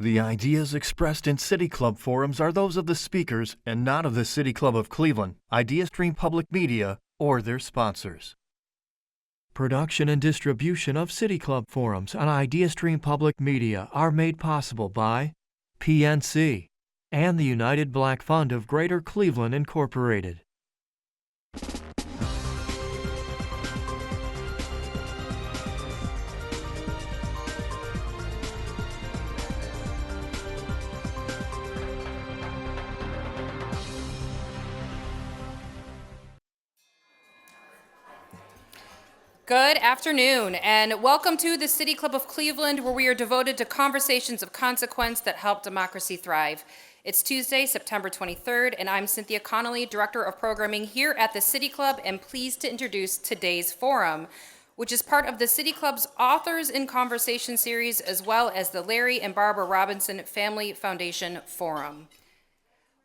The ideas expressed in City Club forums are those of the speakers and not of the City Club of Cleveland, IdeaStream Public Media, or their sponsors. Production and distribution of City Club forums on IdeaStream Public Media are made possible by PNC and the United Black Fund of Greater Cleveland, Incorporated. Good afternoon, and welcome to the City Club of Cleveland, where we are devoted to conversations of consequence that help democracy thrive. It's Tuesday, September 23rd, and I'm Cynthia Connolly, Director of Programming here at the City Club, and pleased to introduce today's forum, which is part of the City Club's Authors in Conversation series, as well as the Larry and Barbara Robinson Family Foundation Forum.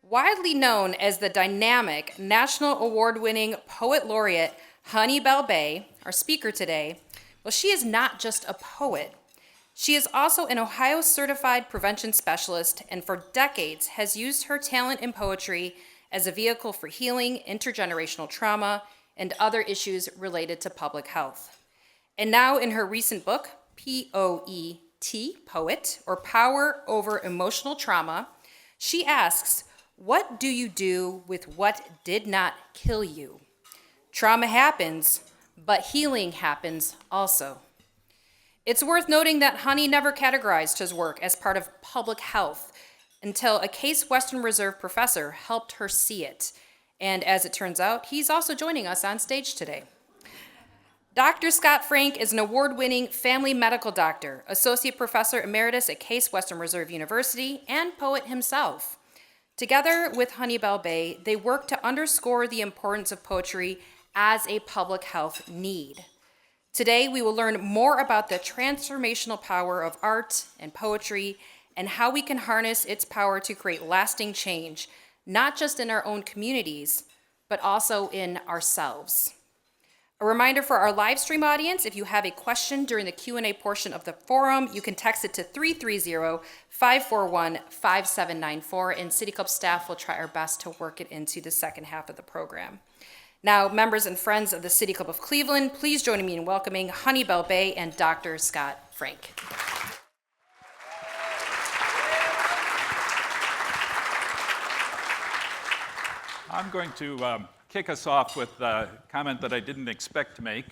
Widely known as the dynamic National Award-winning Poet Laureate, Honey Bell-Bey, our speaker today, well, she is not just a poet. She is also an Ohio certified prevention specialist, and for decades has used her talent in poetry as a vehicle for healing intergenerational trauma and other issues related to public health. And now in her recent book, P.O.E.T, Poet, or Power Over Emotional Trauma, she asks, what do you do with what did not kill you? Trauma happens, but healing happens also. It's worth noting that Honey never categorized his work as part of public health until a Case Western Reserve professor helped her see it. And as it turns out, he's also joining us on stage today. Dr. Scott Frank is an award-winning family medical doctor, associate professor emeritus at Case Western Reserve University, and poet himself. Together with Honey Bell-Bey, they work to underscore the importance of poetry as a public health need. Today, we will learn more about the transformational power of art and poetry and how we can harness its power to create lasting change, not just in our own communities, but also in ourselves. A reminder for our live stream audience, if you have a question during the Q&A portion of the forum, you can text it to 330-541-5794, and City Club staff will try our best to work it into the second half of the program. Now, members and friends of the City Club of Cleveland, please join me in welcoming Honey Bell-Bey and Dr. Scott Frank. I'm going to kick us off with a comment that I didn't expect to make.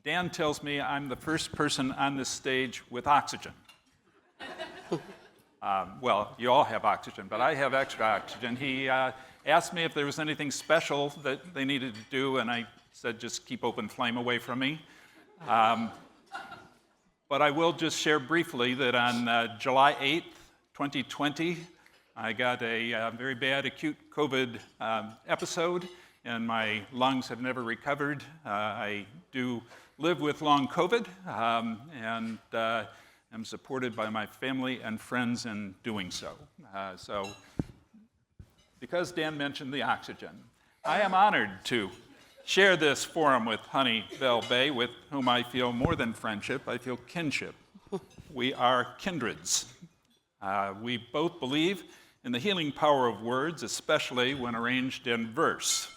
Dan tells me I'm the first person on this stage with oxygen. Well, you all have oxygen, but I have extra oxygen. He asked me if there was anything special that they needed to do, and I said just keep open flame away from me. But I will just share briefly that on July 8th, 2020, I got a very bad acute COVID episode, and my lungs have never recovered. I do live with long COVID, and am supported by my family and friends in doing so. Because Dan mentioned the oxygen, I am honored to share this forum with Honey Bell-Bey, with whom I feel more than friendship, I feel kinship. We are kindreds. We both believe in the healing power of words, especially when arranged in verse.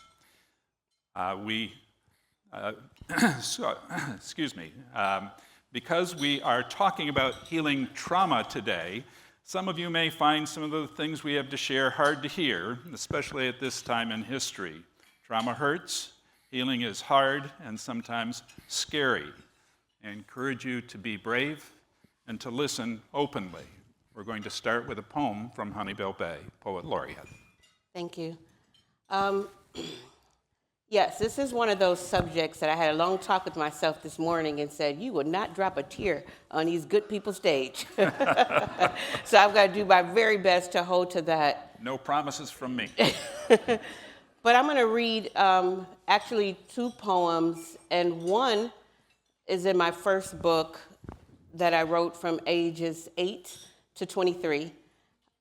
Because we are talking about healing trauma today, some of you may find some of the things we have to share hard to hear, especially at this time in history. Trauma hurts, healing is hard, and sometimes scary. I encourage you to be brave and to listen openly. We're going to start with a poem from Honey Bell-Bey, Poet Laureate. Thank you. Yes, this is one of those subjects that I had a long talk with myself this morning and said, you will not drop a tear on these good people's stage. So I've got to do my very best to hold to that. No promises from me. But I'm going to read actually two poems, and one is in my first book that I wrote from ages 8 to 23.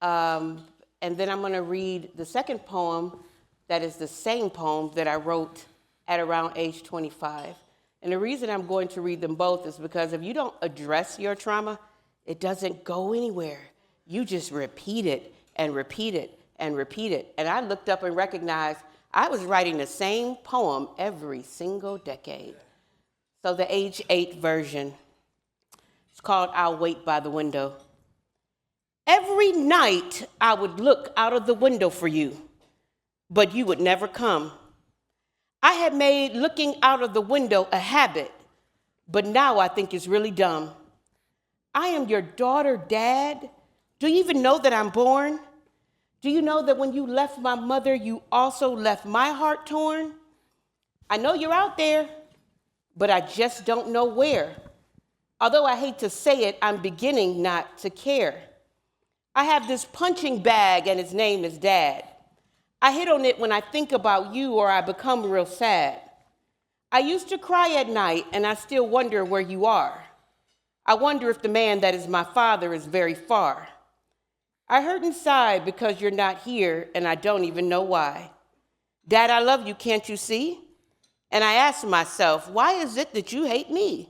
And then I'm going to read the second poem that is the same poem that I wrote at around age 25. And the reason I'm going to read them both is because if you don't address your trauma, it doesn't go anywhere. You just repeat it and repeat it and repeat it. And I looked up and recognized I was writing the same poem every single decade. So the age 8 version, it's called I'll Wait by the Window. Every night I would look out of the window for you, but you would never come. I had made looking out of the window a habit, but now I think it's really dumb. I am your daughter, Dad. Do you even know that I'm born? Do you know that when you left my mother, you also left my heart torn? I know you're out there, but I just don't know where. Although I hate to say it, I'm beginning not to care. I have this punching bag and its name is Dad. I hit on it when I think about you or I become real sad. I used to cry at night and I still wonder where you are. I wonder if the man that is my father is very far. I hurt inside because you're not here and I don't even know why. Dad, I love you, can't you see? And I ask myself, why is it that you hate me?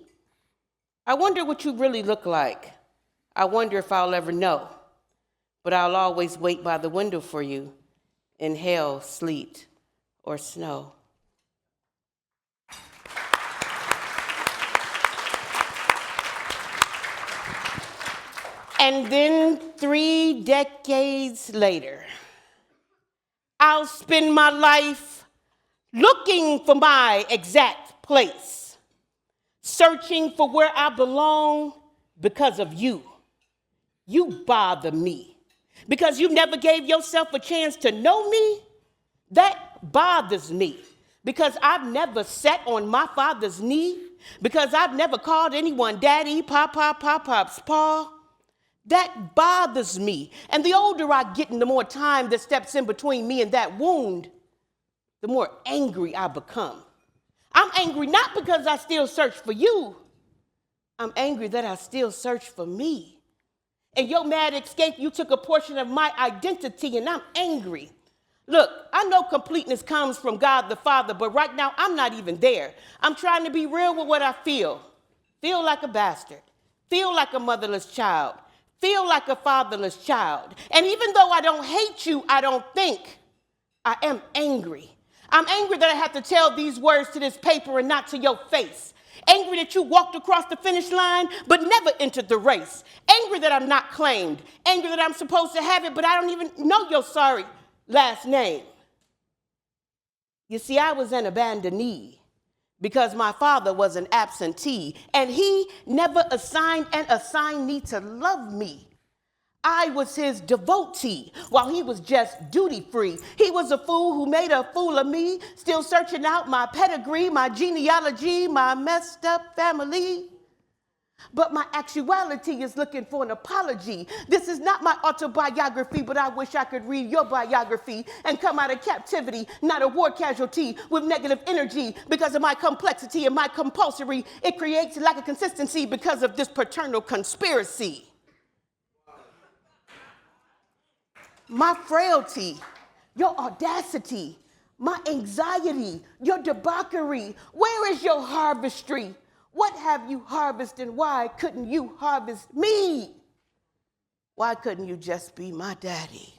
I wonder what you really look like. I wonder if I'll ever know. But I'll always wait by the window for you in hail, sleet, or snow. And then 3 decades later, I'll spend my life looking for my exact place, searching for where I belong because of you. You bother me. Because you never gave yourself a chance to know me, that bothers me. Because I've never sat on my father's knee, because I've never called anyone daddy, papa, pops, pa. That bothers me. And the older I get and the more time that steps in between me and that wound, the more angry I become. I'm angry not because I still search for you. I'm angry that I still search for me. In your mad escape, you took a portion of my identity, and I'm angry. Look, I know completeness comes from God the Father, but right now I'm not even there. I'm trying to be real with what I feel. Feel like a bastard. Feel like a motherless child. Feel like a fatherless child. And even though I don't hate you, I don't think. I am angry. I'm angry that I have to tell these words to this paper and not to your face. Angry that you walked across the finish line but never entered the race. Angry that I'm not claimed. Angry that I'm supposed to have it but I don't even know your sorry last name. You see, I was an abandonee because my father was an absentee and he never assigned an assignee to love me. I was his devotee while he was just duty-free. He was a fool who made a fool of me, still searching out my pedigree, my genealogy, my messed up family. But my actuality is looking for an apology. This is not my autobiography, but I wish I could read your biography and come out of captivity, not a war casualty with negative energy because of my complexity and my compulsory. It creates lack of consistency because of this paternal conspiracy. My frailty, your audacity, my anxiety, your debauchery. Where is your harvestry? What have you harvested and why couldn't you harvest me? Why couldn't you just be my daddy?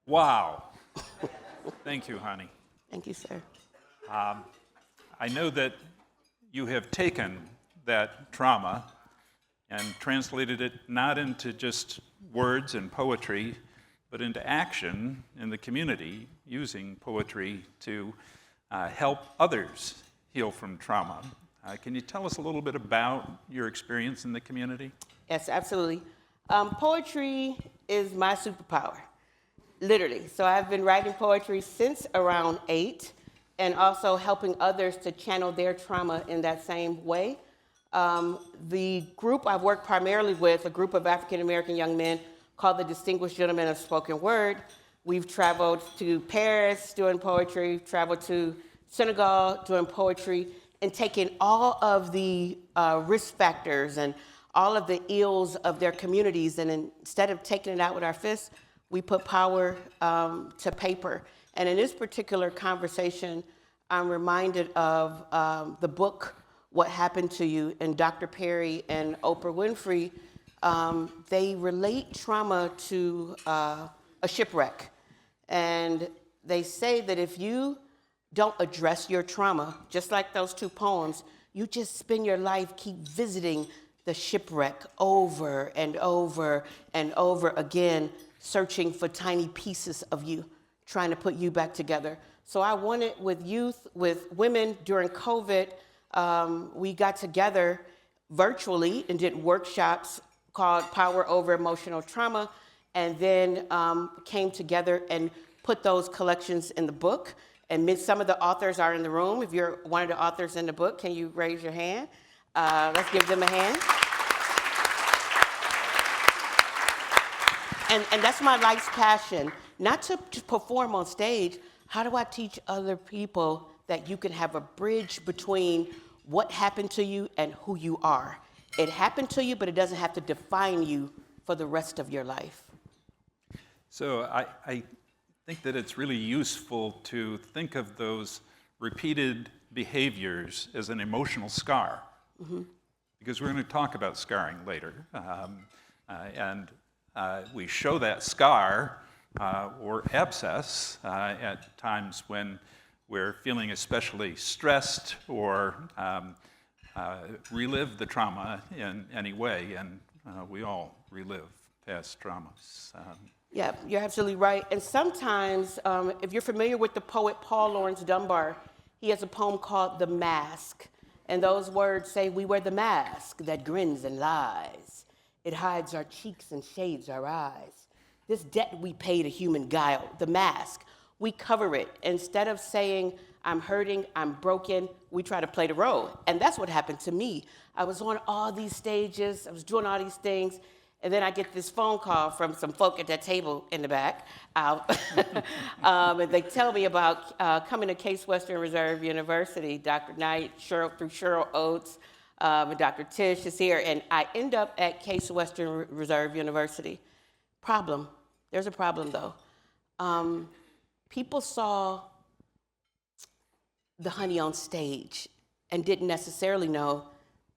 Wow. Thank you, honey. Thank you, sir. I know that you have taken that trauma and translated it not into just words and poetry, but into action in the community, using poetry to help others heal from trauma. Can you tell us a little bit about your experience in the community? Yes, absolutely. Poetry is my superpower. Literally. So I've been writing poetry since around 8 and also helping others to channel their trauma in that same way. The group I've worked primarily with, a group of African-American young men called the Distinguished Gentlemen of Spoken Word. We've traveled to Paris doing poetry, traveled to Senegal doing poetry, and taken all of the risk factors and all of the ills of their communities, and instead of taking it out with our fists, we put power to paper. And in this particular conversation, I'm reminded of the book, What Happened to You, and Dr. Perry and Oprah Winfrey. They relate trauma to a shipwreck. And they say that if you don't address your trauma, just like those two poems, you just spend your life keep visiting the shipwreck over and over and over again, searching for tiny pieces of you, trying to put you back together. So I wanted with youth, with women during COVID, we got together virtually and did workshops called Power Over Emotional Trauma, and then came together and put those collections in the book. And some of the authors are in the room. If you're one of the authors in the book, can you raise your hand? Let's give them a hand. And that's my life's passion, not to perform on stage. How do I teach other people that you can have a bridge between what happened to you and who you are? It happened to you, but it doesn't have to define you for the rest of your life. So I think that it's really useful to think of those repeated behaviors as an emotional scar, because we're going to talk about scarring later. And we show that scar or abscess at times when we're feeling especially stressed or relive the trauma in any way, and we all relive past traumas. Yeah, you're absolutely right. And sometimes, if you're familiar with the poet Paul Laurence Dunbar, he has a poem called The Mask. And those words say, we wear the mask that grins and lies. It hides our cheeks and shades our eyes. This debt we pay to human guile, the mask, we cover it. Instead of saying, I'm hurting, I'm broken, we try to play the role. And that's what happened to me. I was on all these stages, I was doing all these things, and then I get this phone call from some folk at that table in the back. And they tell me about coming to Case Western Reserve University. Dr. Knight, through Cheryl Oates, and Dr. Tish is here, and I end up at Case Western Reserve University. Problem, there's a problem though. People saw the honey on stage and didn't necessarily know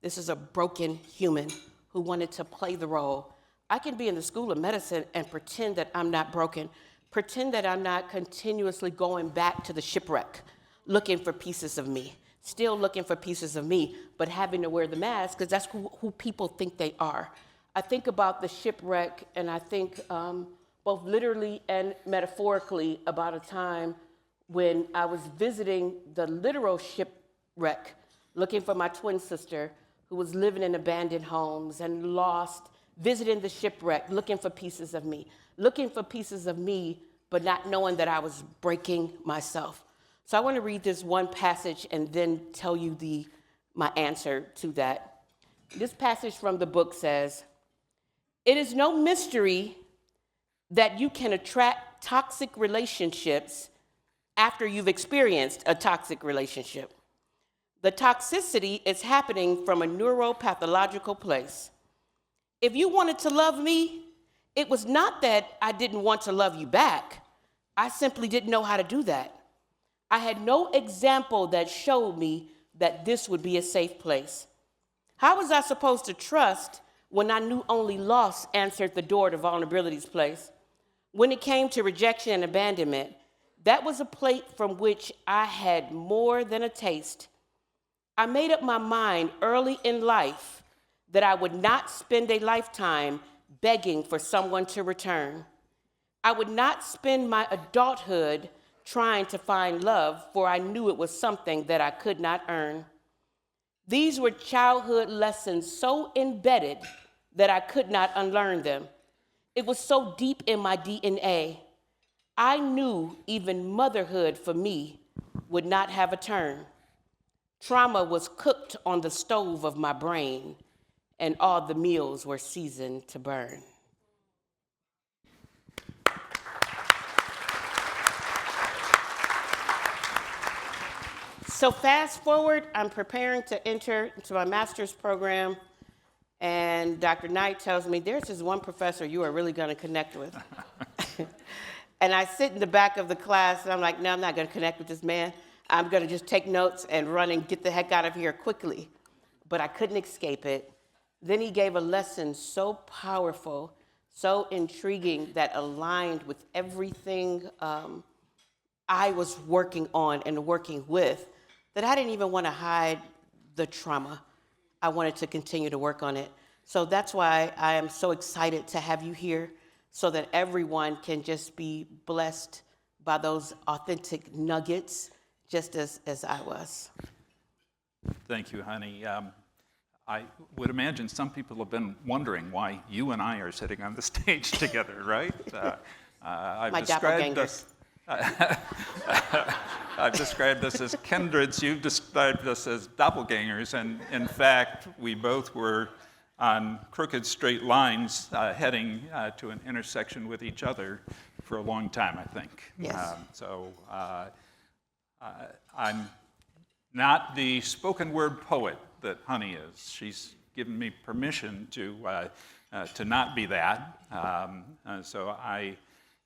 this is a broken human who wanted to play the role. I can be in the School of Medicine and pretend that I'm not broken, pretend that I'm not continuously going back to the shipwreck, looking for pieces of me, still looking for pieces of me, but having to wear the mask because that's who people think they are. I think about the shipwreck, and I think both literally and metaphorically about a time when I was visiting the literal shipwreck, looking for my twin sister who was living in abandoned homes and lost, visiting the shipwreck, looking for pieces of me, but not knowing that I was breaking myself. So I want to read this one passage and then tell you my answer to that. This passage from the book says, "It is no mystery that you can attract toxic relationships after you've experienced a toxic relationship. The toxicity is happening from a neuropathological place. If you wanted to love me, it was not that I didn't want to love you back. I simply didn't know how to do that. I had no example that showed me that this would be a safe place. How was I supposed to trust when I knew only loss answered the door to vulnerability's place? When it came to rejection and abandonment, that was a plate from which I had more than a taste. I made up my mind early in life that I would not spend a lifetime begging for someone to return. I would not spend my adulthood trying to find love, for I knew it was something that I could not earn. These were childhood lessons so embedded that I could not unlearn them. It was so deep in my DNA. I knew even motherhood for me would not have a turn. Trauma was cooked on the stove of my brain, and all the meals were seasoned to burn." So fast forward, I'm preparing to enter into my master's program. And Dr. Knight tells me, there's this one professor you are really going to connect with. And I sit in the back of the class, and I'm like, no, I'm not going to connect with this man. I'm going to just take notes and run and get the heck out of here quickly. But I couldn't escape it. Then he gave a lesson so powerful, so intriguing, that aligned with everything I was working on and working with, that I didn't even want to hide the trauma. I wanted to continue to work on it. So that's why I am so excited to have you here, so that everyone can just be blessed by those authentic nuggets, just as I was. Thank you, honey. I would imagine some people have been wondering why you and I are sitting on the stage together, right? My doppelgangers. I've described us as kindreds. You've described us as doppelgangers. And in fact, we both were on crooked straight lines heading to an intersection with each other for a long time, I think. Yes. I'm not the spoken word poet that Honey is. She's given me permission to not be that. So I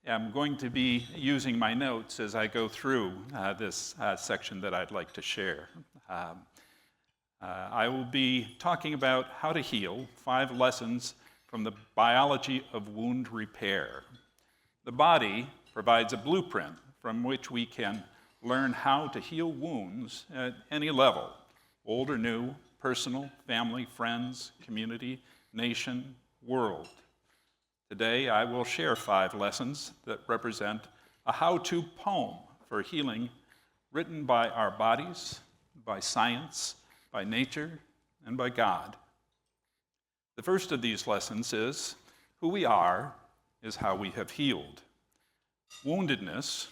am going to be using my notes as I go through this section that I'd like to share. I will be talking about how to heal, 5 lessons from the biology of wound repair. The body provides a blueprint from which we can learn how to heal wounds at any level, old or new, personal, family, friends, community, nation, world. Today, I will share 5 lessons that represent a how-to poem for healing written by our bodies, by science, by nature, and by God. The first of these lessons is, who we are is how we have healed. Woundedness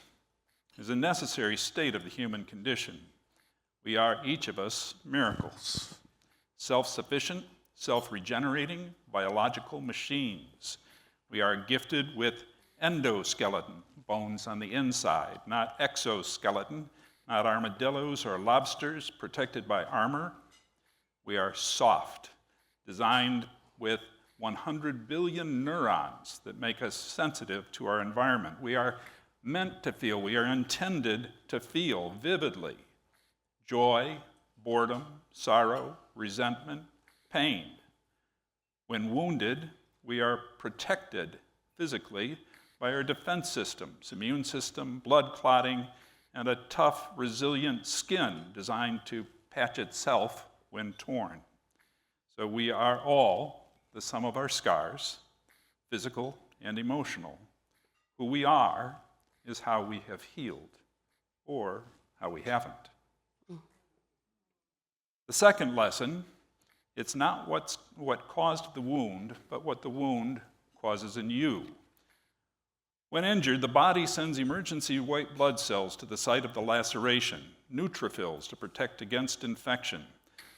is a necessary state of the human condition. We are, each of us, miracles, self-sufficient, self-regenerating biological machines. We are gifted with endoskeleton, bones on the inside, not exoskeleton, not armadillos or lobsters protected by armor. We are soft, designed with 100 billion neurons that make us sensitive to our environment. We are meant to feel, we are intended to feel vividly joy, boredom, sorrow, resentment, pain. When wounded, we are protected physically by our defense systems, immune system, blood clotting, and a tough, resilient skin designed to patch itself when torn. So we are all the sum of our scars, physical and emotional. Who we are is how we have healed, or how we haven't. The second lesson, it's not what caused the wound, but what the wound causes in you. When injured, the body sends emergency white blood cells to the site of the laceration, neutrophils to protect against infection.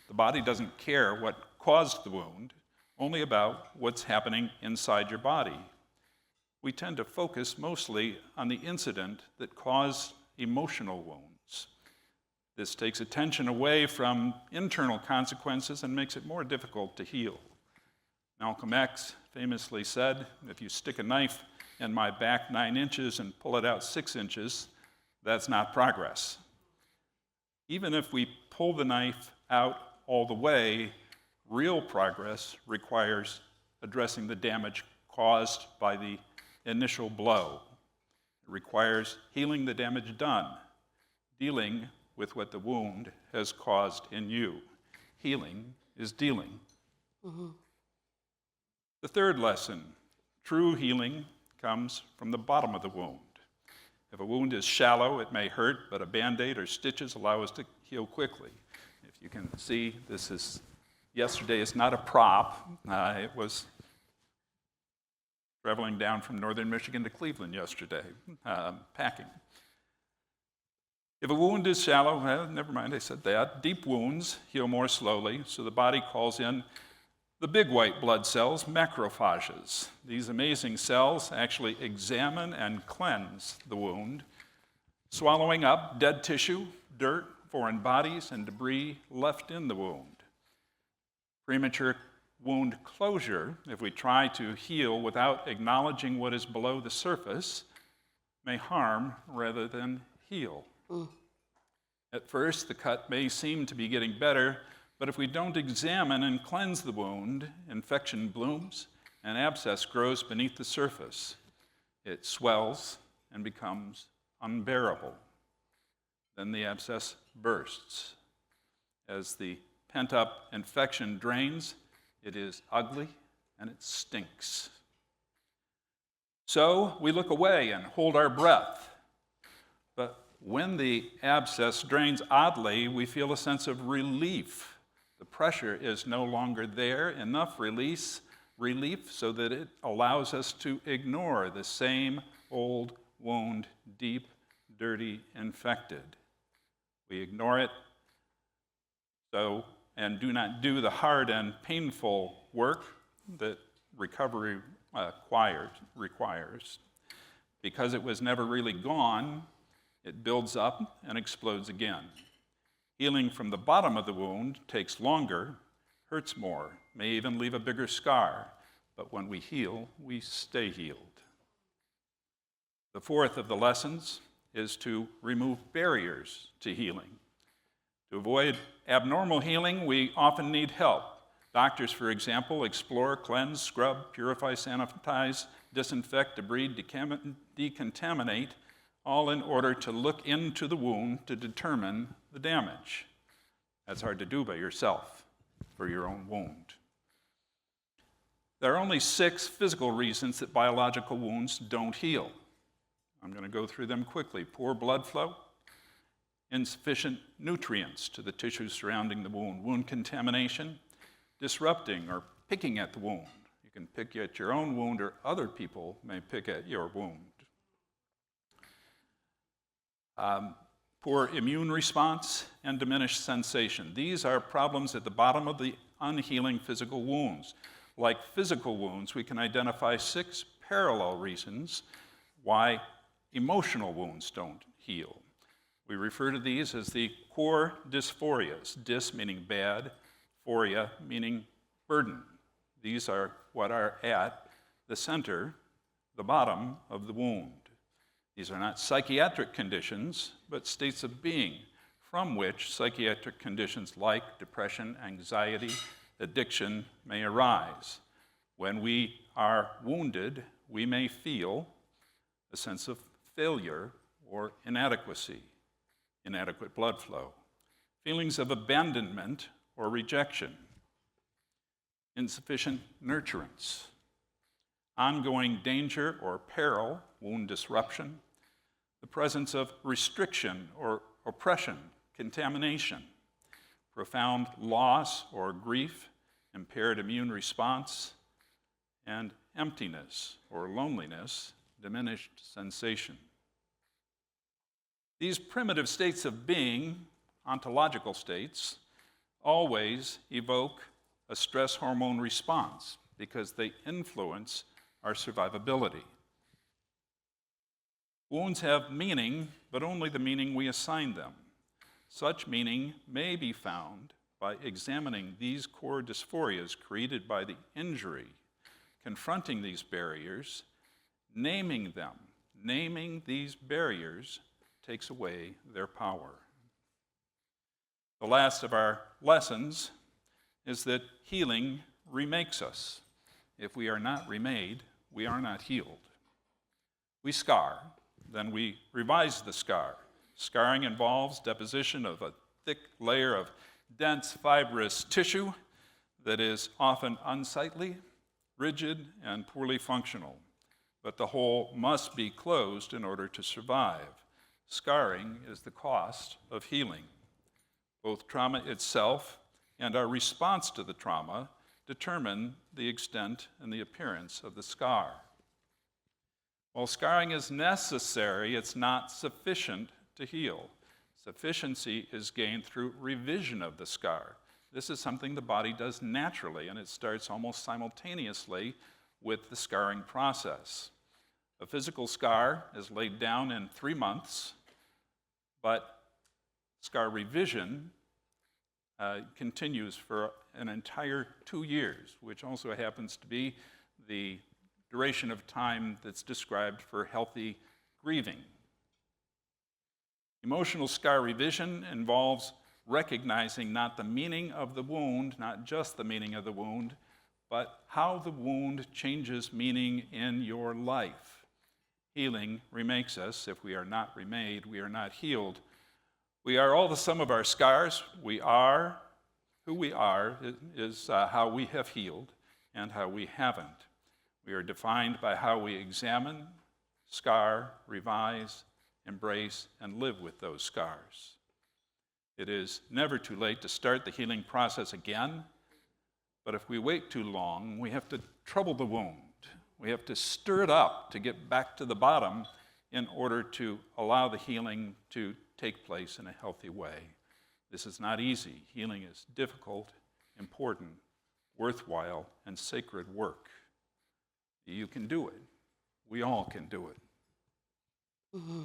The body doesn't care what caused the wound, only about what's happening inside your body. We tend to focus mostly on the incident that caused emotional wounds. This takes attention away from internal consequences and makes it more difficult to heal. Malcolm X famously said, if you stick a knife in my back 9 inches and pull it out 6 inches, that's not progress. Even if we pull the knife out all the way, real progress requires addressing the damage caused by the initial blow. It requires healing the damage done, dealing with what the wound has caused in you. Healing is dealing. Mm-hmm. The third lesson, true healing comes from the bottom of the wound. If a wound is shallow, it may hurt, but a Band-Aid or stitches allow us to heal quickly. If you can see, this is, yesterday is not a prop. It was traveling down from northern Michigan to Cleveland yesterday, packing. If a wound is shallow, well, never mind, I said that. Deep wounds heal more slowly, so the body calls in the big white blood cells, macrophages. These amazing cells actually examine and cleanse the wound, swallowing up dead tissue, dirt, foreign bodies, and debris left in the wound. Premature wound closure, if we try to heal without acknowledging what is below the surface, may harm rather than heal. At first, the cut may seem to be getting better, but if we don't examine and cleanse the wound, infection blooms and abscess grows beneath the surface. It swells and becomes unbearable. Then the abscess bursts. As the pent-up infection drains, it is ugly and it stinks. So we look away and hold our breath. But when the abscess drains oddly, we feel a sense of relief. The pressure is no longer there, enough relief so that it allows us to ignore the same old wound, deep, dirty, infected. We ignore it and do not do the hard and painful work that recovery requires. Because it was never really gone, it builds up and explodes again. Healing from the bottom of the wound takes longer, hurts more, may even leave a bigger scar, but when we heal, we stay healed. The fourth of the lessons is to remove barriers to healing. To avoid abnormal healing, we often need help. Doctors, for example, explore, cleanse, scrub, purify, sanitize, disinfect, debride, decontaminate, all in order to look into the wound to determine the damage. That's hard to do by yourself for your own wound. There are only 6 physical reasons that biological wounds don't heal. I'm going to go through them quickly. Poor blood flow, insufficient nutrients to the tissues surrounding the wound, wound contamination, disrupting or picking at the wound. You can pick at your own wound, or other people may pick at your wound. Poor immune response and diminished sensation. These are problems at the bottom of the unhealing physical wounds. Like physical wounds, we can identify 6 parallel reasons why emotional wounds don't heal. We refer to these as the core dysphorias, dys meaning bad, phoria meaning burden. These are what are at the center, the bottom of the wound. These are not psychiatric conditions, but states of being from which psychiatric conditions like depression, anxiety, addiction may arise. When we are wounded, we may feel a sense of failure or inadequacy, inadequate blood flow, feelings of abandonment or rejection, insufficient nurturance, ongoing danger or peril, wound disruption, the presence of restriction or oppression, contamination, profound loss or grief, impaired immune response, and emptiness or loneliness, diminished sensation. These primitive states of being, ontological states, always evoke a stress hormone response because they influence our survivability. Wounds have meaning, but only the meaning we assign them. Such meaning may be found by examining these core dysphorias created by the injury, confronting these barriers, naming them. Naming these barriers takes away their power. The last of our lessons is that healing remakes us. If we are not remade, we are not healed. We scar, then we revise the scar. Scarring involves deposition of a thick layer of dense, fibrous tissue that is often unsightly, rigid, and poorly functional. But the hole must be closed in order to survive. Scarring is the cost of healing. Both trauma itself and our response to the trauma determine the extent and the appearance of the scar. While scarring is necessary, it's not sufficient to heal. Sufficiency is gained through revision of the scar. This is something the body does naturally, and it starts almost simultaneously with the scarring process. A physical scar is laid down in 3 months, but scar revision continues for an entire 2 years, which also happens to be the duration of time that's described for healthy grieving. Emotional scar revision involves recognizing not the meaning of the wound, not just the meaning of the wound, but how the wound changes meaning in your life. Healing remakes us. If we are not remade, we are not healed. We are all the sum of our scars. We are who we are is how we have healed and how we haven't. We are defined by how we examine, scar, revise, embrace, and live with those scars. It is never too late to start the healing process again, but if we wait too long, we have to trouble the wound. We have to stir it up to get back to the bottom in order to allow the healing to take place in a healthy way. This is not easy. Healing is difficult, important, worthwhile, and sacred work. You can do it. We all can do it. Mm-hmm.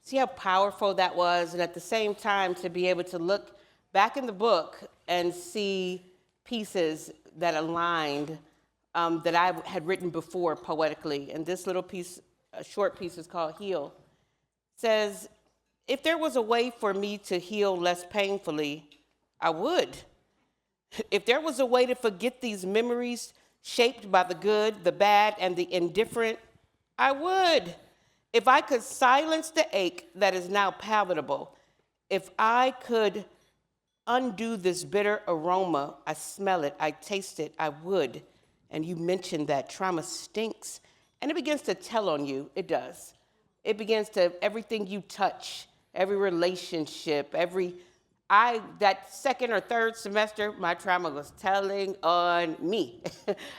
See how powerful that was, and at the same time to be able to look back in the book and see pieces that aligned that I had written before poetically. And this little piece, a short piece, is called Heal. Says, if there was a way for me to heal less painfully, I would. If there was a way to forget these memories shaped by the good, the bad, and the indifferent, I would. If I could silence the ache that is now palatable, if I could undo this bitter aroma, I smell it, I taste it, I would. And you mentioned that trauma stinks, and it begins to tell on you. It does. It begins to, everything you touch, every relationship, that second or third semester, my trauma was telling on me.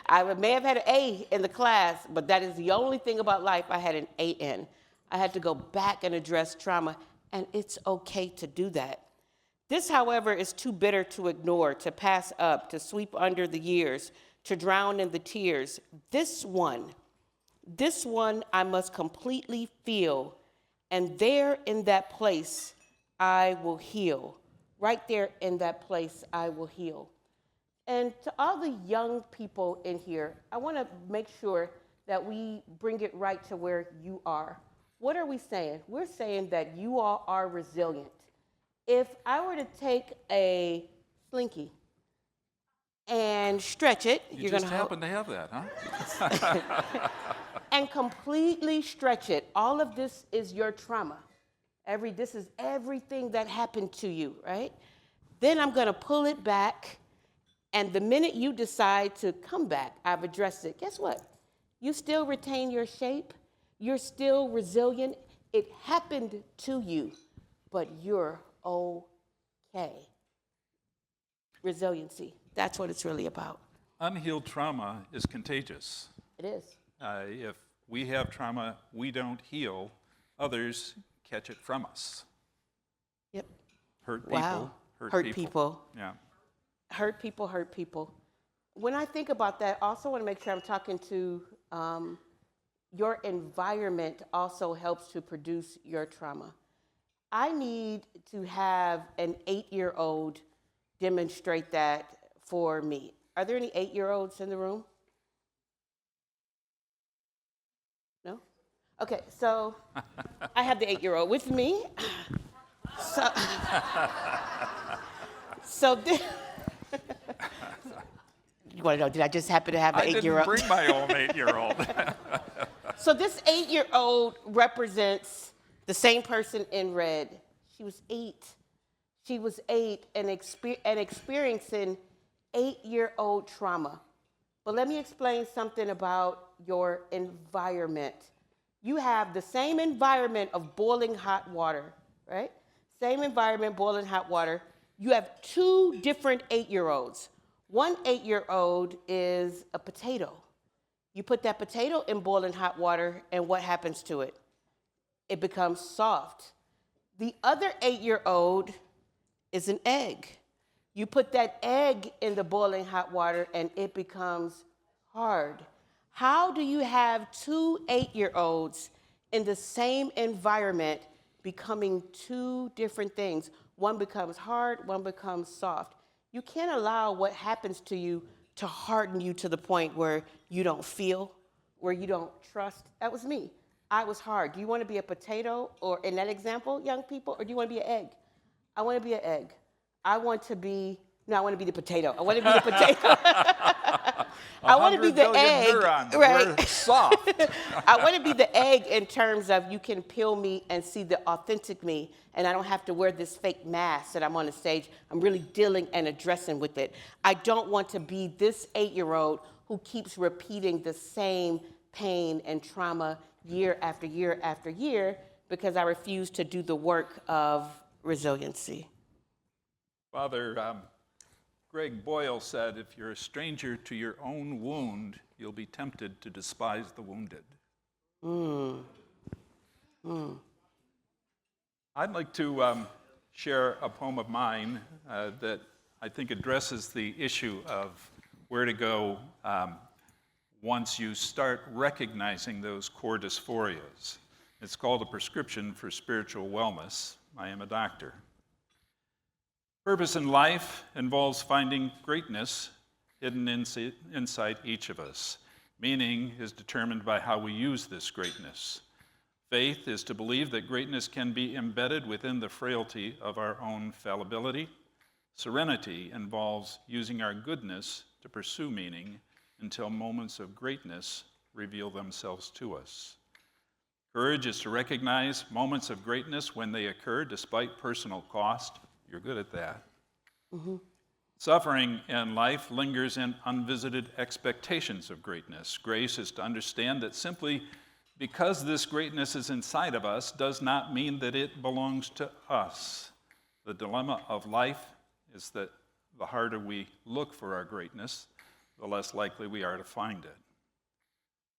I may have had an A in the class, but that is the only thing about life I had an A in. I had to go back and address trauma, and it's okay to do that. This, however, is too bitter to ignore, to pass up, to sweep under the years, to drown in the tears. This one I must completely feel, and there in that place, I will heal. Right there in that place, I will heal. And to all the young people in here, I want to make sure that we bring it right to where you are. What are we saying? We're saying that you all are resilient. If I were to take a slinky and stretch it, You just happen to have that, huh? and completely stretch it, all of this is your trauma. This is everything that happened to you, right? Then I'm gonna pull it back, and the minute you decide to come back, I've addressed it. Guess what? You still retain your shape. You're still resilient. It happened to you, but you're okay. Resiliency, that's what it's really about. Unhealed trauma is contagious. It is. If we have trauma we don't heal, others catch it from us. Yep. Hurt people. Wow. Hurt people. Yeah. Hurt people. When I think about that, I also want to make sure I'm talking to your environment also helps to produce your trauma. I need to have an 8-year-old demonstrate that for me. Are there any 8-year-olds in the room? No? Okay, so I have the 8-year-old with me. So you want to know, did I just happen to have an 8-year-old? I didn't bring my own 8-year-old. So this 8-year-old represents the same person in red. She was 8. She was 8 and experiencing 8-year-old trauma. But let me explain something about your environment. You have the same environment of boiling hot water, right? Same environment, boiling hot water. You have 2 different 8-year-olds. One 8-year-old is a potato. You put that potato in boiling hot water, and what happens to it? It becomes soft. The other 8-year-old is an egg. You put that egg in the boiling hot water, and it becomes hard. How do you have two 8-year-olds in the same environment becoming two different things? One becomes hard, one becomes soft. You can't allow what happens to you to harden you to the point where you don't feel, where you don't trust. That was me. I was hard. Do you want to be a potato, or in that example, young people, or do you want to be an egg? I want to be an egg. I want to be the potato. I want to be the potato. I want to be the egg. Neurons. Right. We're soft. I want to be the egg in terms of you can peel me and see the authentic me, and I don't have to wear this fake mask that I'm on the stage. I'm really dealing and addressing with it. I don't want to be this 8-year-old who keeps repeating the same pain and trauma year after year after year because I refuse to do the work of resiliency. Father Greg Boyle said, if you're a stranger to your own wound, you'll be tempted to despise the wounded. I'd like to share a poem of mine that I think addresses the issue of where to go once you start recognizing those core dysphorias. It's called A Prescription for Spiritual Wellness. I am a doctor. Purpose in life involves finding greatness hidden inside each of us. Meaning is determined by how we use this greatness. Faith is to believe that greatness can be embedded within the frailty of our own fallibility. Serenity involves using our goodness to pursue meaning until moments of greatness reveal themselves to us. Courage is to recognize moments of greatness when they occur despite personal cost. You're good at that. Mm-hmm. Suffering in life lingers in unvisited expectations of greatness. Grace is to understand that simply because this greatness is inside of us does not mean that it belongs to us. The dilemma of life is that the harder we look for our greatness, the less likely we are to find it.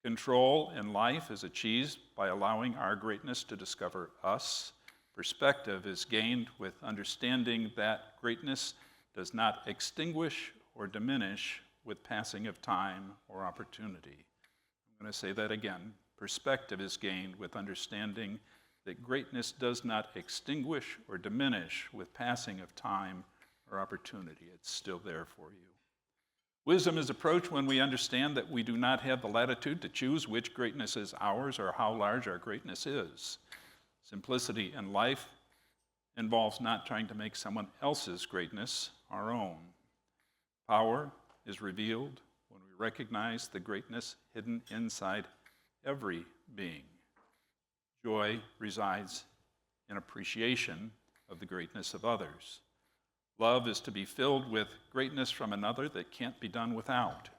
Control in life is achieved by allowing our greatness to discover us. Perspective is gained with understanding that greatness does not extinguish or diminish with passing of time or opportunity. I'm going to say that again. Perspective is gained with understanding that greatness does not extinguish or diminish with passing of time or opportunity. It's still there for you. Wisdom is approached when we understand that we do not have the latitude to choose which greatness is ours or how large our greatness is. Simplicity in life involves not trying to make someone else's greatness our own. Power is revealed when we recognize the greatness hidden inside every being. Joy resides in appreciation of the greatness of others. Love is to be filled with greatness from another that can't be done without.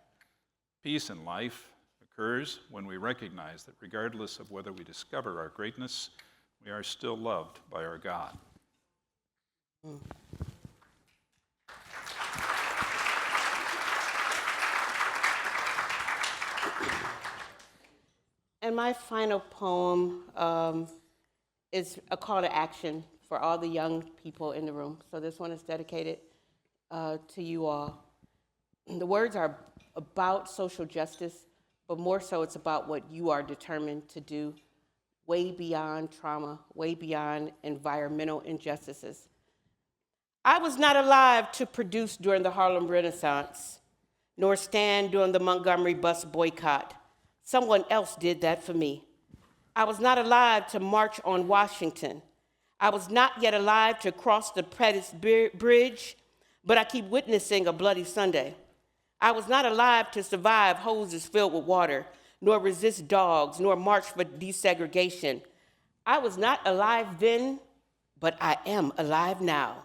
Peace in life occurs when we recognize that regardless of whether we discover our greatness, we are still loved by our God. And my final poem is a call to action for all the young people in the room. So this one is dedicated to you all. The words are about social justice, but more so it's about what you are determined to do way beyond trauma, way beyond environmental injustices. I was not alive to produce during the Harlem Renaissance, nor stand during the Montgomery bus boycott. Someone else did that for me. I was not alive to march on Washington. I was not yet alive to cross the Pettus Bridge, but I keep witnessing a bloody Sunday. I was not alive to survive hoses filled with water, nor resist dogs, nor march for desegregation. I was not alive then, but I am alive now.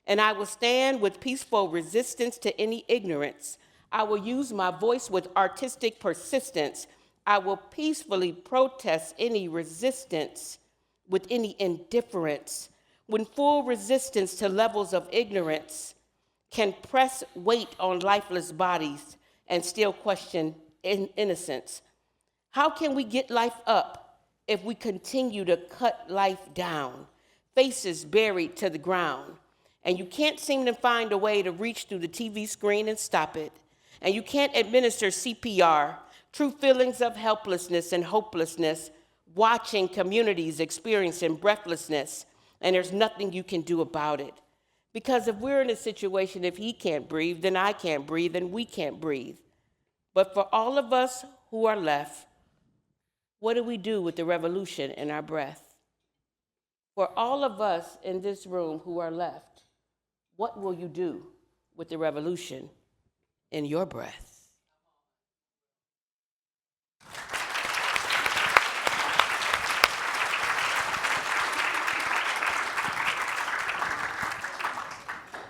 And I will stand with peaceful resistance to any ignorance. I will use my voice with artistic persistence. I will peacefully protest any resistance with any indifference. When full resistance to levels of ignorance can press weight on lifeless bodies and still question innocence. How can we get life up if we continue to cut life down, faces buried to the ground? And you can't seem to find a way to reach through the TV screen and stop it. And you can't administer CPR true feelings of helplessness and hopelessness, watching communities experiencing breathlessness, and there's nothing you can do about it. Because if we're in a situation, if he can't breathe, then I can't breathe, and we can't breathe. But for all of us who are left, what do we do with the revolution in our breath? For all of us in this room who are left, what will you do with the revolution in your breath?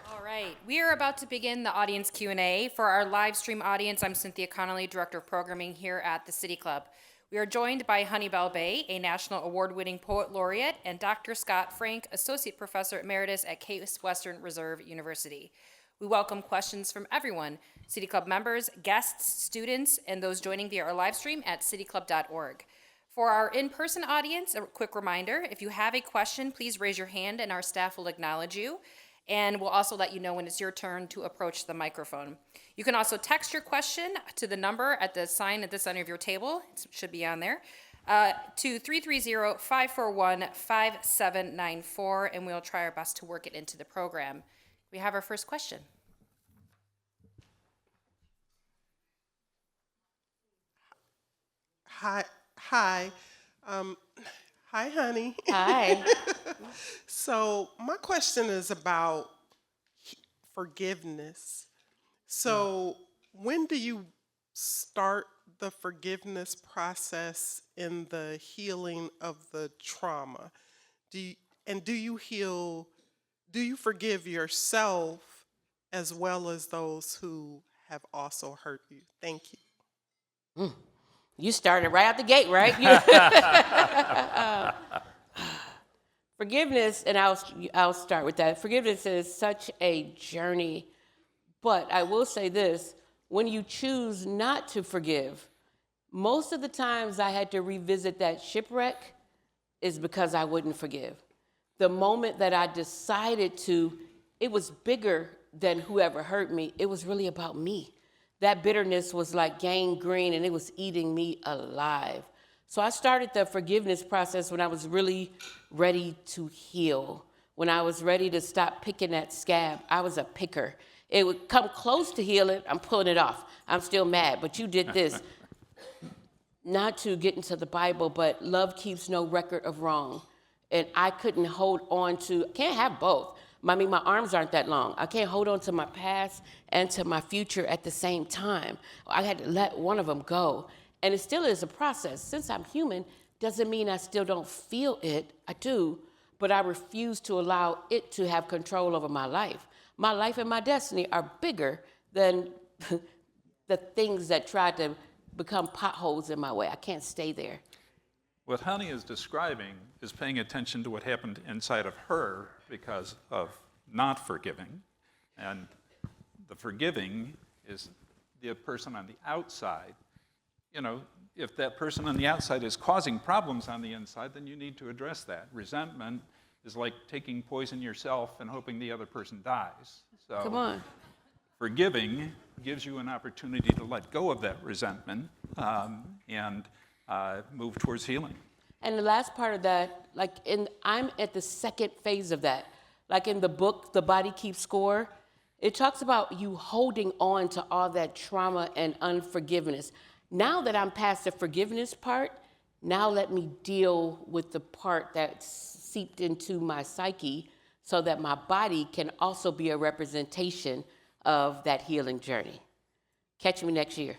All right, we are about to begin the audience Q&A. For our live stream audience, I'm Cynthia Connolly, Director of Programming here at the City Club. We are joined by Honey Bell-Bey, a National Award-winning Poet Laureate, and Dr. Scott Frank, Associate Professor Emeritus at Case Western Reserve University. We welcome questions from everyone, City Club members, guests, students, and those joining via our live stream at cityclub.org. For our in-person audience, a quick reminder, if you have a question, please raise your hand and our staff will acknowledge you. And we'll also let you know when it's your turn to approach the microphone. You can also text your question to the number at the sign at the center of your table, it should be on there, to 330-541-5794, and we'll try our best to work it into the program. We have our first question. Hi, honey. Hi. So my question is about forgiveness. So when do you start the forgiveness process in the healing of the trauma? Do you forgive yourself as well as those who have also hurt you? Thank you. You started right out the gate, right? Forgiveness, and I'll start with that. Forgiveness is such a journey, but I will say this, when you choose not to forgive, most of the times I had to revisit that shipwreck is because I wouldn't forgive. The moment that I decided to, it was bigger than whoever hurt me. It was really about me. That bitterness was like gangrene and it was eating me alive. So I started the forgiveness process when I was really ready to heal. When I was ready to stop picking that scab, I was a picker. It would come close to healing, I'm pulling it off. I'm still mad, but you did this. Not to get into the Bible, but love keeps no record of wrong. And I couldn't hold on to, can't have both. I mean, my arms aren't that long. I can't hold on to my past and to my future at the same time. I had to let one of them go. And it still is a process. Since I'm human, doesn't mean I still don't feel it. I do, but I refuse to allow it to have control over my life. My life and my destiny are bigger than the things that try to become potholes in my way. I can't stay there. What Honey is describing is paying attention to what happened inside of her because of not forgiving. And the forgiving is the person on the outside. You know, if that person on the outside is causing problems on the inside, then you need to address that. Resentment is like taking poison yourself and hoping the other person dies. So Come on. forgiving gives you an opportunity to let go of that resentment and move towards healing. And the last part of that, I'm at the second phase of that. Like in the book, The Body Keeps Score, it talks about you holding on to all that trauma and unforgiveness. Now that I'm past the forgiveness part, now let me deal with the part that's seeped into my psyche so that my body can also be a representation of that healing journey. Catch me next year.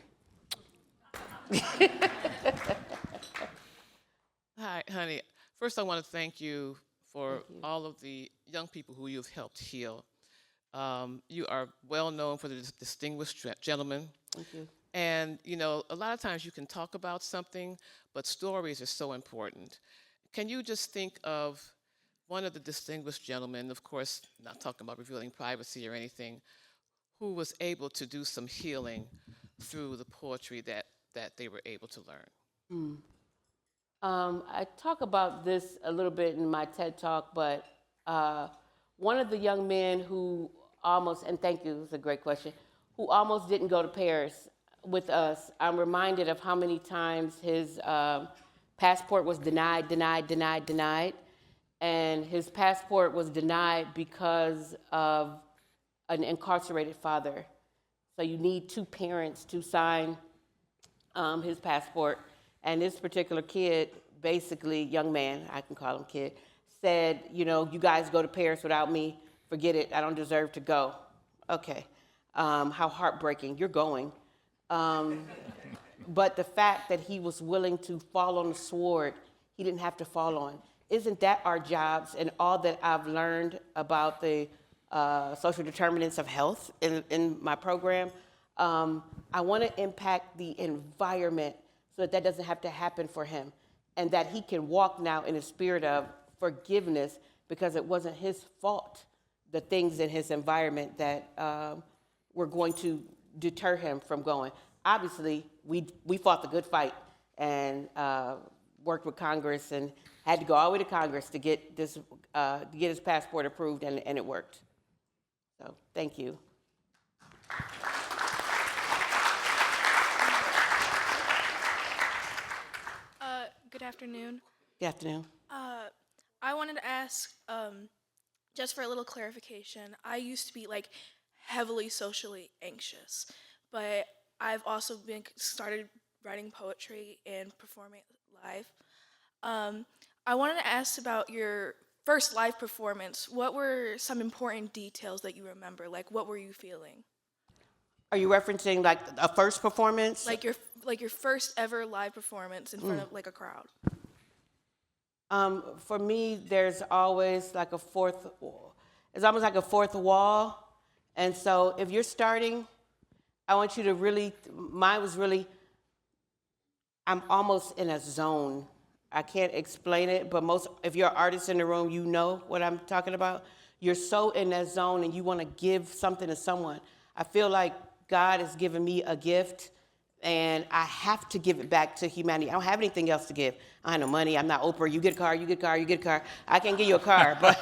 Hi, honey. First, I want to thank you for all of the young people who you've helped heal. You are well known for the distinguished gentleman. Thank you. And, you know, a lot of times you can talk about something, but stories are so important. Can you just think of one of the distinguished gentlemen, of course, not talking about revealing privacy or anything, who was able to do some healing through the poetry that they were able to learn? I talk about this a little bit in my TED Talk, but one of the young men who almost, and thank you, it's a great question, who almost didn't go to Paris, with us, I'm reminded of how many times his passport was denied, and his passport was denied because of an incarcerated father. So you need two parents to sign his passport. And this particular kid, basically, young man, I can call him kid, said, you know, you guys go to Paris without me, forget it, I don't deserve to go. Okay, how heartbreaking, you're going. But the fact that he was willing to fall on the sword he didn't have to fall on. Isn't that our jobs? And all that I've learned about the social determinants of health in my program, I want to impact the environment so that that doesn't have to happen for him, and that he can walk now in a spirit of forgiveness because it wasn't his fault, the things in his environment that were going to deter him from going. Obviously, we fought the good fight and worked with Congress and had to go all the way to Congress to get this, to get his passport approved, and it worked. So, thank you. Good afternoon. Good afternoon. I wanted to ask, just for a little clarification, I used to be like heavily socially anxious, but I've also started writing poetry and performing live. I wanted to ask about your first live performance. What were some important details that you remember? Like, what were you feeling? Are you referencing like a first performance? Like your first ever live performance in front of like a crowd. For me, there's always like it's almost like a fourth wall. And so if you're starting, I want you to really, mine was really, I'm almost in a zone. I can't explain it, but if you're an artist in the room, you know what I'm talking about. You're so in that zone and you want to give something to someone. I feel like God has given me a gift and I have to give it back to humanity. I don't have anything else to give. I have no money. I'm not Oprah. You get a car, you get a car, you get a car. I can't give you a car, but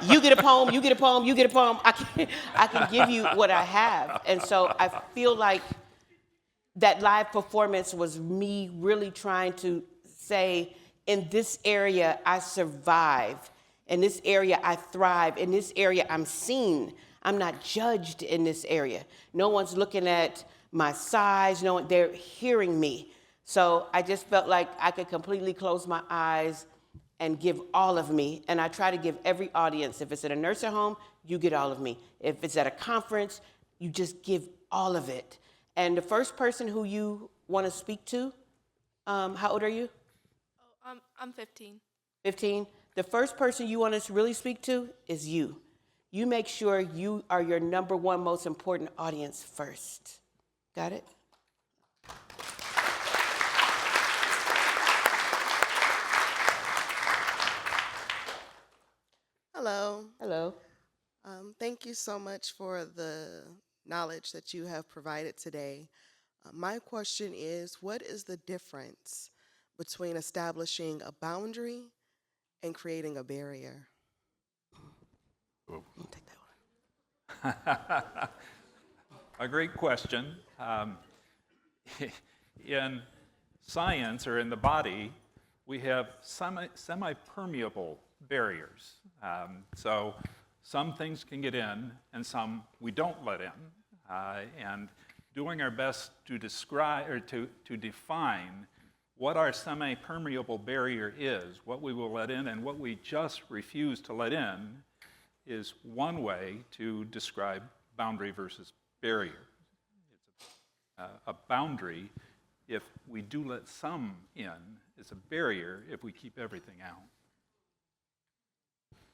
you get a poem, you get a poem, you get a poem. I can give you what I have. And so I feel like that live performance was me really trying to say, in this area, I survive. In this area, I thrive. In this area, I'm seen. I'm not judged in this area. No one's looking at my size. No one, they're hearing me. So I just felt like I could completely close my eyes and give all of me. And I try to give every audience. If it's at a nursing home, you get all of me. If it's at a conference, you just give all of it. And the first person who you want to speak to, how old are you? Oh, I'm 15. 15? The first person you want to really speak to is you. You make sure you are your number one most important audience first. Got it? Hello. Hello. Thank you so much for the knowledge that you have provided today. My question is, what is the difference between establishing a boundary and creating a barrier? I'll take that one. A great question. In science, or in the body, we have semi-permeable barriers. So some things can get in and some we don't let in. And doing our best to describe or to define what our semi-permeable barrier is, what we will let in and what we just refuse to let in, is one way to describe boundary versus barrier. It's a boundary if we do let some in. It's a barrier if we keep everything out.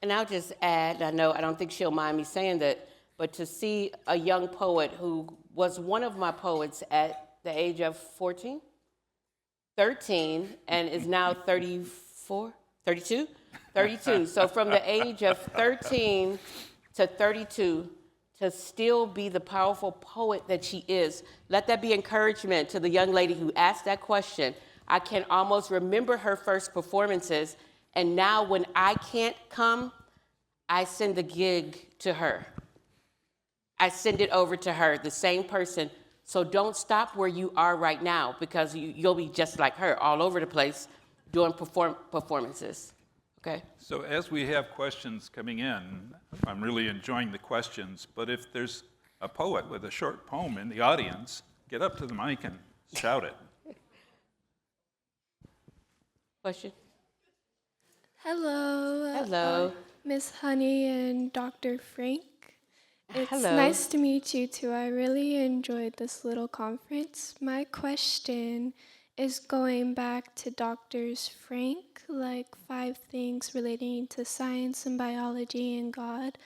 And I'll just add, I don't think she'll mind me saying that, but to see a young poet who was one of my poets at the age of 13, and is now 32? So from the age of 13 to 32, to still be the powerful poet that she is. Let that be encouragement to the young lady who asked that question. I can almost remember her first performances, and now when I can't come, I send the gig to her. I send it over to her, the same person, So don't stop where you are right now, because you'll be just like her, all over the place doing performances. Okay? So as we have questions coming in, I'm really enjoying the questions, but if there's a poet with a short poem in the audience, get up to the mic and shout it. Question? Hello. Hello. Miss Honey and Dr. Frank. It's Hello. nice to meet you too. I really enjoyed this little conference. My question is going back to Doctors Frank, like 5 things relating to science and biology and God.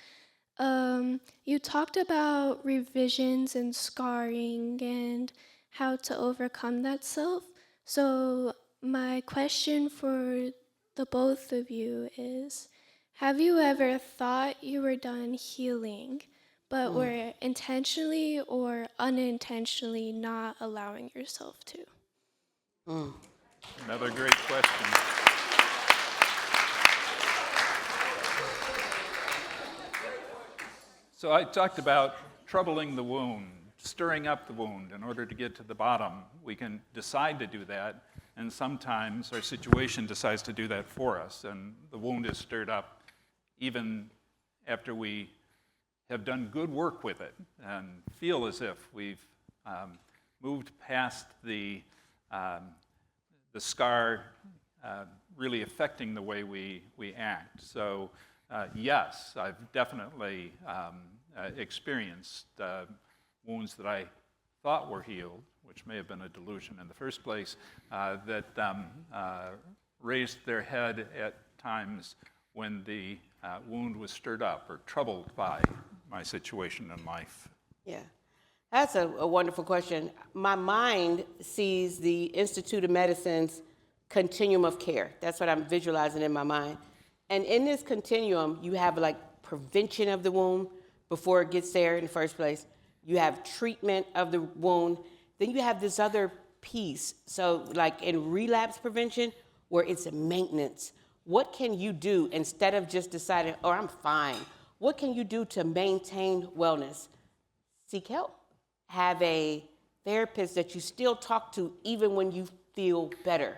You talked about revisions and scarring and how to overcome that self. So my question for the both of you is, have you ever thought you were done healing, but were intentionally or unintentionally not allowing yourself to? Another great question. So I talked about troubling the wound, stirring up the wound in order to get to the bottom. We can decide to do that, and sometimes our situation decides to do that for us, and the wound is stirred up even after we have done good work with it and feel as if we've moved past the scar really affecting the way we act. So yes, I've definitely experienced wounds that I thought were healed, which may have been a delusion in the first place, that raised their head at times when the wound was stirred up or troubled by my situation in life. Yeah, that's a wonderful question. My mind sees the Institute of Medicine's continuum of care. That's what I'm visualizing in my mind. And in this continuum, you have like prevention of the wound before it gets there in the first place. You have treatment of the wound. Then you have this other piece. So like in relapse prevention, where it's a maintenance. What can you do instead of just deciding, oh, I'm fine? What can you do to maintain wellness? Seek help. Have a therapist that you still talk to even when you feel better.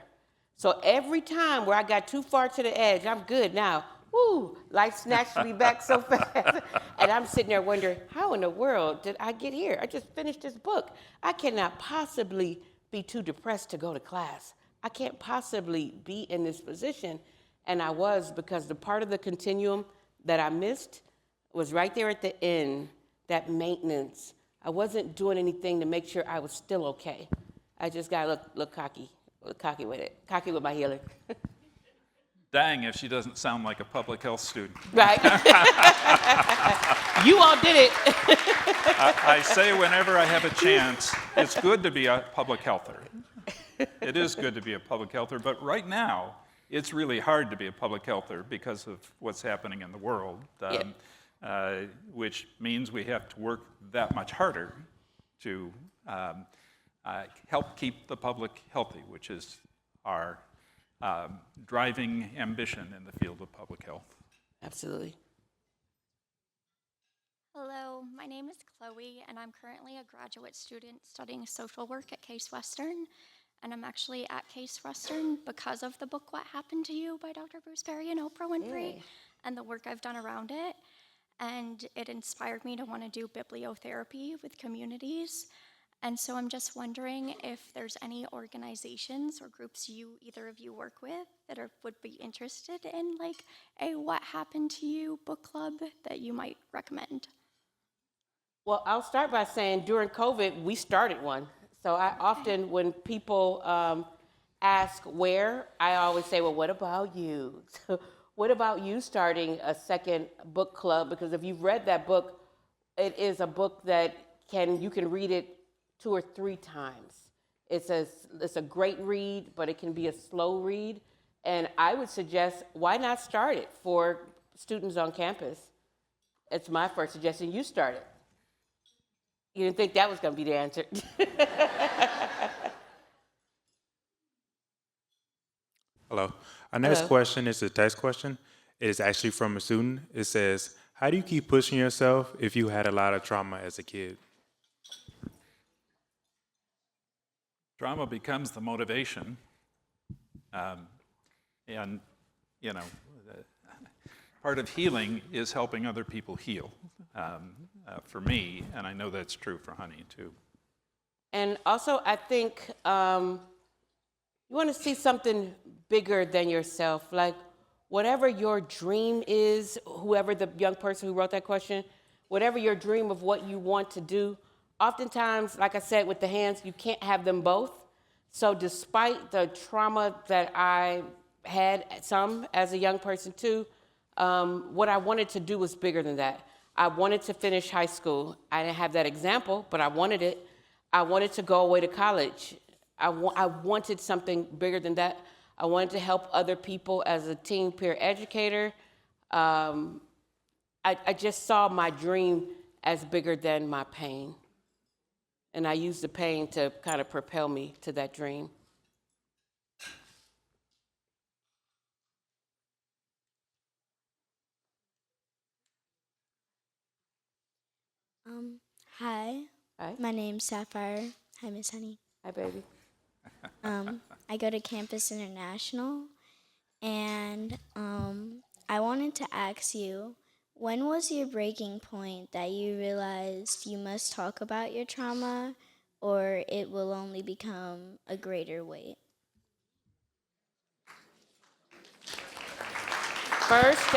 So every time where I got too far to the edge, I'm good now. Woo, life snatched me back so fast. And I'm sitting there wondering, how in the world did I get here? I just finished this book. I cannot possibly be too depressed to go to class. I can't possibly be in this position. And I was, because the part of the continuum that I missed was right there at the end, that maintenance. I wasn't doing anything to make sure I was still okay. I just got to look cocky with it, cocky with my healing. Dang if she doesn't sound like a public health student. Right? You all did it. I say whenever I have a chance, it's good to be a public healther. It is good to be a public healther, but right now, it's really hard to be a public healther because of what's happening in the world, which means we have to work that much harder to help keep the public healthy, which is our driving ambition in the field of public health. Absolutely. Hello, my name is Chloe, and I'm currently a graduate student studying social work at Case Western. And I'm actually at Case Western because of the book What Happened to You by Dr. Bruce Perry and Oprah Winfrey, and the work I've done around it. And it inspired me to want to do bibliotherapy with communities. And so I'm just wondering if there's any organizations or groups either of you work with that would be interested in like a What Happened to You book club that you might recommend. Well, I'll start by saying during COVID, we started one. So I often, when people ask where, I always say, well, what about you? So what about you starting a second book club? Because if you've read that book, it is a book that you can read it 2 or 3 times. It's a great read, but it can be a slow read. And I would suggest, why not start it for students on campus? It's my first suggestion. You start it. You didn't think that was going to be the answer. Hello. Our next question is a text question. It is actually from a student. It says, how do you keep pushing yourself if you had a lot of trauma as a kid? Trauma becomes the motivation. And, you know, part of healing is helping other people heal, for me, and I know that's true for Honey, too. And also, I think you want to see something bigger than yourself. Like, whatever your dream is, whoever the young person who wrote that question, whatever your dream of what you want to do, oftentimes, like I said, with the hands, you can't have them both. So despite the trauma that I had some as a young person too, what I wanted to do was bigger than that. I wanted to finish high school. I didn't have that example, but I wanted it. I wanted to go away to college. I wanted something bigger than that. I wanted to help other people as a teen peer educator. I just saw my dream as bigger than my pain. And I used the pain to kind of propel me to that dream. Hi. Hi. My name's Sapphire. Hi, Miss Honey. Hi, baby. I go to Campus International, and I wanted to ask you, when was your breaking point that you realized you must talk about your trauma, or it will only become a greater weight? First,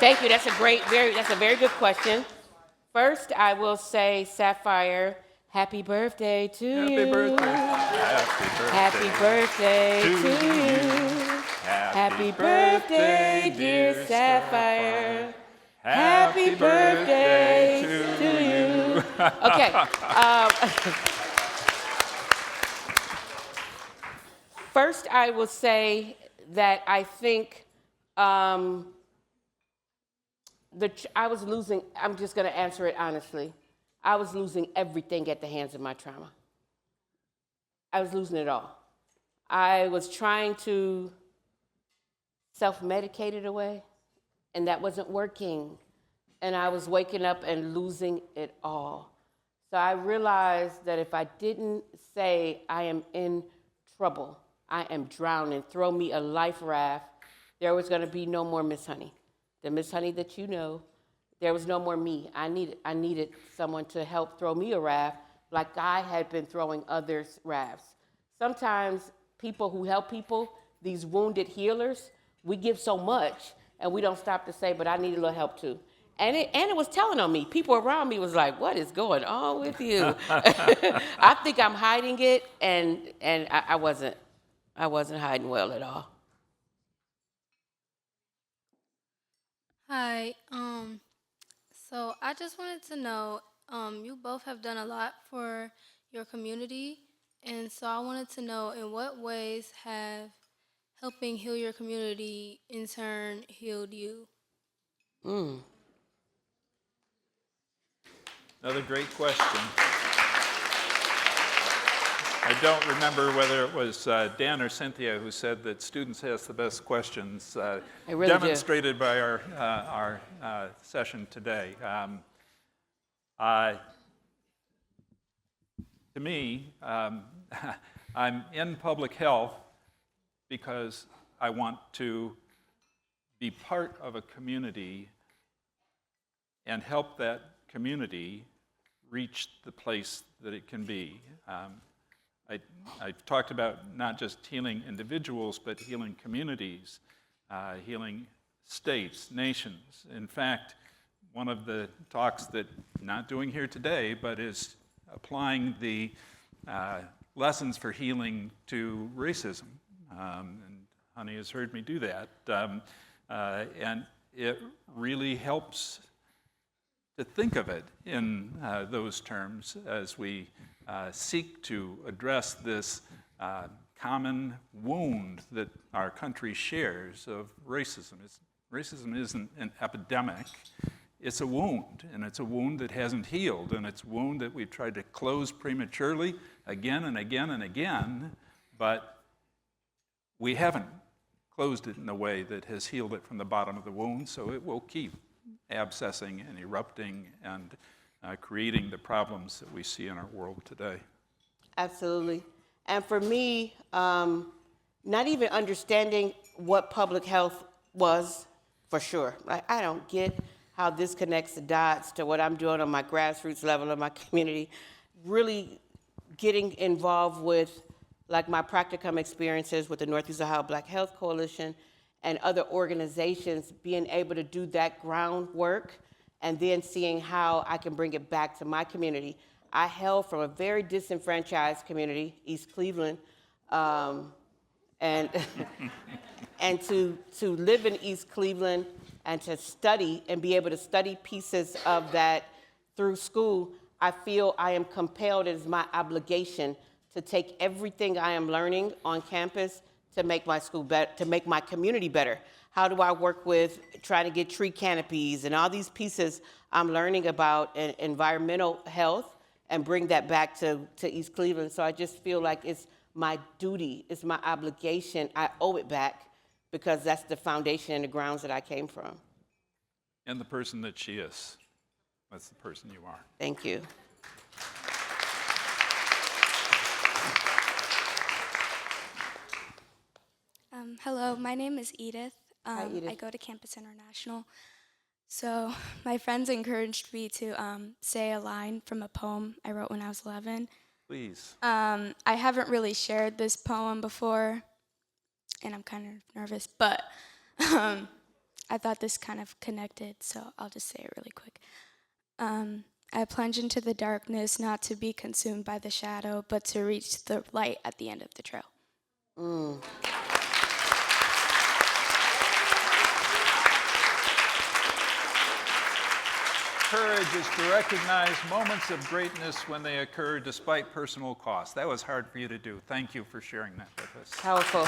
thank you. That's a very good question. First, I will say, Sapphire, happy birthday to you. Happy birthday. Happy birthday to you. Happy birthday, dear Sapphire. Happy birthday to you. Okay. First, I will say that I think I was losing, I'm just going to answer it honestly. I was losing everything at the hands of my trauma. I was losing it all. I was trying to self-medicate it away, and that wasn't working. And I was waking up and losing it all. So I realized that if I didn't say I am in trouble, I am drowning, throw me a life raft, there was going to be no more Miss Honey. The Miss Honey that you know, there was no more me. I needed someone to help throw me a raft like I had been throwing others rafts. Sometimes people who help people, these wounded healers, we give so much and we don't stop to say, but I need a little help too. And it was telling on me. People around me was like, what is going on with you? I think I'm hiding it, and I wasn't hiding well at all. Hi. So I just wanted to know, you both have done a lot for your community, and so I wanted to know in what ways have helping heal your community in turn healed you? Another great question. I don't remember whether it was Dan or Cynthia who said that students ask the best questions, really demonstrated by our session today. To me, I'm in public health because I want to be part of a community and help that community reach the place that it can be. I've talked about not just healing individuals, but healing communities, healing states, nations. In fact, one of the talks that I'm not doing here today, but is applying the lessons for healing to racism. And Honey has heard me do that. And it really helps to think of it in those terms as we seek to address this common wound that our country shares of racism. Racism isn't an epidemic, it's a wound, and it's a wound that hasn't healed, and it's a wound that we've tried to close prematurely again and again and again, but we haven't closed it in a way that has healed it from the bottom of the wound, so it will keep abscessing and erupting and creating the problems that we see in our world today. Absolutely. And for me, not even understanding what public health was, for sure. Like, I don't get how this connects the dots to what I'm doing on my grassroots level in my community. Really getting involved with, like, my practicum experiences with the Northeast Ohio Black Health Coalition and other organizations, being able to do that groundwork and then seeing how I can bring it back to my community. I hail from a very disenfranchised community, East Cleveland, and and to live in East Cleveland and to study and be able to study pieces of that through school, I feel I am compelled, it is my obligation to take everything I am learning on campus to make my school better, to make my community better. How do I work with trying to get tree canopies and all these pieces I'm learning about environmental health and bring that back to East Cleveland. So I just feel like it's my duty, it's my obligation. I owe it back because that's the foundation and the grounds that I came from. And the person that she is. That's the person you are. Thank you. Hello, my name is Edith. Hi, Edith. I go to Campus International. So my friends encouraged me to say a line from a poem I wrote when I was 11. Please. I haven't really shared this poem before, and I'm kind of nervous, but I thought this kind of connected, so I'll just say it really quick. I plunge into the darkness, not to be consumed by the shadow, but to reach the light at the end of the trail. Courage is to recognize moments of greatness when they occur despite personal cost. That was hard for you to do. Thank you for sharing that with us. Powerful.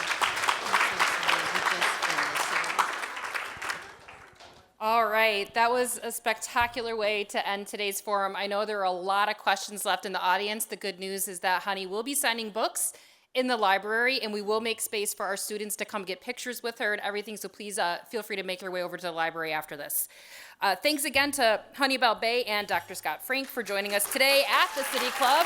All right, that was a spectacular way to end today's forum. I know there are a lot of questions left in the audience. The good news is that Honey will be signing books in the library, and we will make space for our students to come get pictures with her and everything, so please feel free to make your way over to the library after this. Thanks again to Honey Bell-Bey and Dr. Scott Frank for joining us today at the City Club.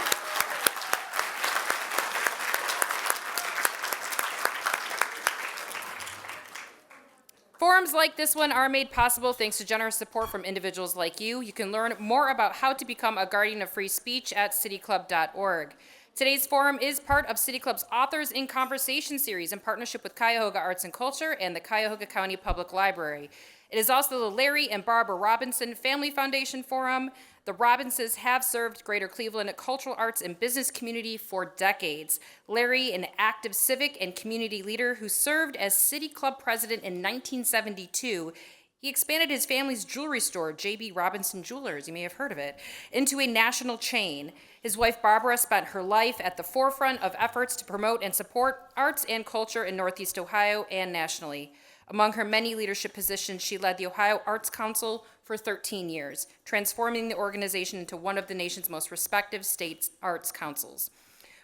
Forums like this one are made possible thanks to generous support from individuals like you. You can learn more about how to become a guardian of free speech at cityclub.org. Today's forum is part of City Club's Authors in Conversation series in partnership with Cuyahoga Arts and Culture and the Cuyahoga County Public Library. It is also the Larry and Barbara Robinson Family Foundation Forum. The Robinses have served Greater Cleveland cultural arts and business community for decades. Larry, an active civic and community leader who served as City Club president in 1972, he expanded his family's jewelry store, J.B. Robinson Jewelers, you may have heard of it, into a national chain. His wife Barbara spent her life at the forefront of efforts to promote and support arts and culture in Northeast Ohio and nationally. Among her many leadership positions, she led the Ohio Arts Council for 13 years, transforming the organization into one of the nation's most respected state arts councils.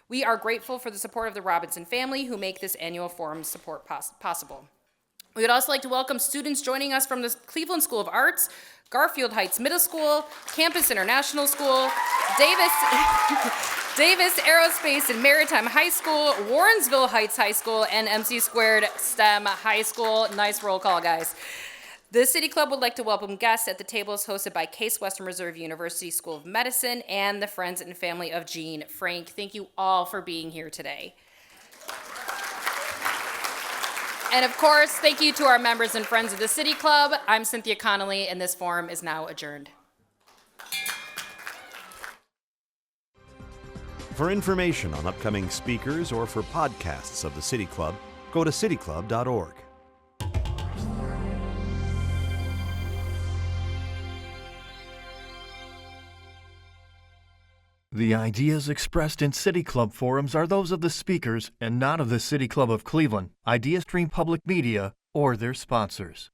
We are grateful for the support of the Robinson family who make this annual forum support possible. We would also like to welcome students joining us from the Cleveland School of Arts, Garfield Heights Middle School, Campus International School, Davis Aerospace and Maritime High School, Warrensville Heights High School, and MC Squared STEM High School. Nice roll call, guys. The City Club would like to welcome guests at the tables hosted by Case Western Reserve University School of Medicine and the friends and family of Jean Frank. Thank you all for being here today. And of course, thank you to our members and friends of the City Club. I'm Cynthia Connolly, and this forum is now adjourned. For information on upcoming speakers or for podcasts of the City Club, go to cityclub.org. The ideas expressed in City Club forums are those of the speakers and not of the City Club of Cleveland, IdeaStream Public Media, or their sponsors.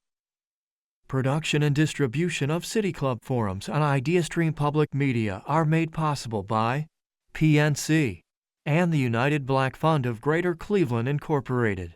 Production and distribution of City Club forums on IdeaStream Public Media are made possible by PNC and the United Black Fund of Greater Cleveland, Incorporated.